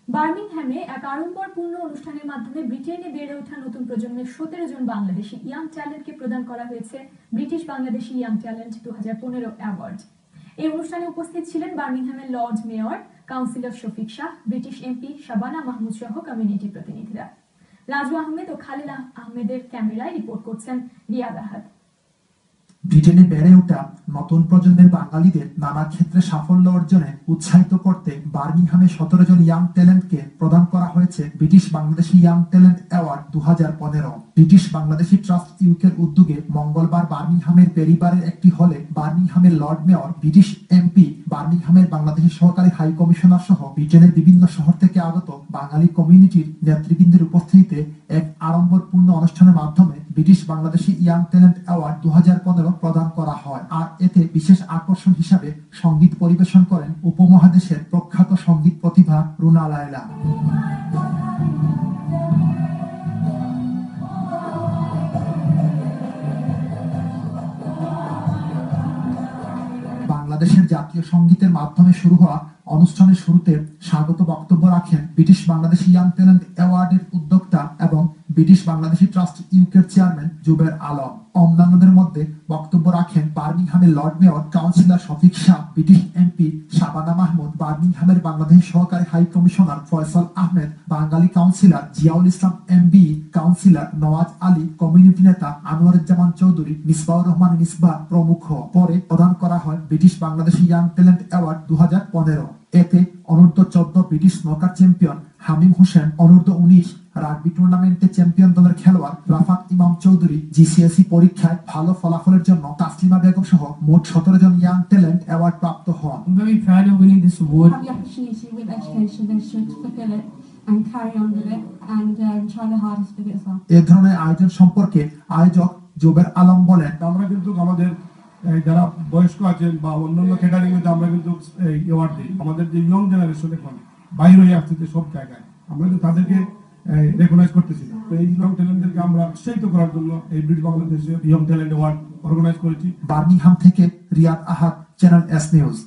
বার্মিংহামে এক আড়ম্বরপূর্ণ অনুষ্ঠানের মাধ্যমে ব্রিটেনে বেড়ে ওঠা নতুন প্রজন্মের 17 জন বাংলাদেশি ইয়াং ট্যালেন্টকে প্রদান করা হয়েছে British Bangladeshi young talent 2015 award. এই অনুষ্ঠানে উপস্থিত ছিলেন বার্মিংহামের lord mayor, councillor Shafiq Shah, British MP Shabana Mahmood সহ কমিউনিটি প্রতিনিধিরা। রাজু আহমেদ ও খালিল আহমেদের ক্যামেরায় রিপোর্ট করছেন রিয়াদ আহাদ। ব্রিটেনে বেড়ে ওঠা নতুন প্রজন্মের বাঙালিদের নানা ক্ষেত্রে সাফল্য অর্জনে উৎসাহিত করতে বার্মিংহামে 17 জন ইয়াং ট্যালেন্টকে প্রদান করা হয়েছে British Bangladeshi young talent award 2015। British Bangladeshi trust ইউকের উদ্যোগে মঙ্গলবার বার্মিংহামের পেরিবারের একটি হলে বার্মিংহামের লর্ড মেয়র, ব্রিটিশ এমপি, বার্মিংহামের বাংলাদেশি সহকারী হাই কমিশনার সহ ব্রিটেনের বিভিন্ন শহর থেকে আগত বাঙালি কমিউনিটির নেতৃবৃন্দের উপস্থিতিতে এক আড়ম্বরপূর্ণ অনুষ্ঠানের মাধ্যমে British Bangladeshi young talent award 2015 প্রদান করা হয়। আর এতে বিশেষ আকর্ষণ হিসাবে সঙ্গীত পরিবেশন করেন উপমহাদেশের প্রখ্যাত সঙ্গীত প্রতিভা রুনা লায়লা। বাংলাদেশের জাতীয় সঙ্গীতের মাধ্যমে শুরু হওয়া অনুষ্ঠানের শুরুতে স্বাগত বক্তব্য রাখেন ব্রিটিশ বাংলাদেশি ইয়াং ট্যালেন্ট অ্যাওয়ার্ডের উদ্যোক্তা এবং ব্রিটিশ বাংলাদেশি ট্রাস্ট ইউকের চেয়ারম্যান জুবের আলম। অন্যান্যদের মধ্যে বক্তব্য রাখেন বার্মিংহামের lord mayor, councillor Shafiq Shah, British MP Shabana Mahmud, বার্মিংহামের বাংলাদেশি সহকারী high commissioner Faisal Ahmed, Bangali councillor Ziaul Islam MB, councillor Nawaz Ali, community নেতা আনোয়ারুজ্জামান চৌধুরী, মিসবাউর রহমান মিসবাহ প্রমুখ। পরে প্রদান করা হয় British Bangladeshi young talent award 2015। এতে অনূর্ধ্ব 14 ব্রিটিশ স্নোকার চ্যাম্পিয়ন হামিম হোসেন, অনূর্ধ্ব 19 রাগবি টুর্নামেন্টে চ্যাম্পিয়ন দলের খেলোয়াড় রাফাত ইমাম চৌধুরী, জিসিএসই পরীক্ষায় ভালো ফলাফলের জন্য তাসলিমা বেগম সহ মোট 17 জন ইয়াং ট্যালেন্ট অ্যাওয়ার্ড প্রাপ্ত হন। I'm very proud of winning this award. Have the opportunity with education and to fulfill it and carry on with it and try the hardest with it as well. এই ধরনের আয়োজন সম্পর্কে আয়োজক জুবের আলম বলেন, আমরা কিন্তু আমাদের যারা বয়স্ক আছেন বা অন্যান্য ক্যাটাগরিতে আমরা কিন্তু অ্যাওয়ার্ড দিই। আমাদের যে ইয়ং জেনারেশন এখন বাইরে হয়ে আসছে সব জায়গায়, আমরা কিন্তু তাদেরকে রেকগনাইজ করতেছি না। তো এই ইয়ং ট্যালেন্টদেরকে আমরা উৎসাহিত করার জন্য এই ব্রিটিশ বাংলাদেশে ইয়ং ট্যালেন্ট অ্যাওয়ার্ড অর্গানাইজ করেছি। বার্মিংহাম থেকে রিয়াদ আহাদ, চ্যানেল এস নিউজ।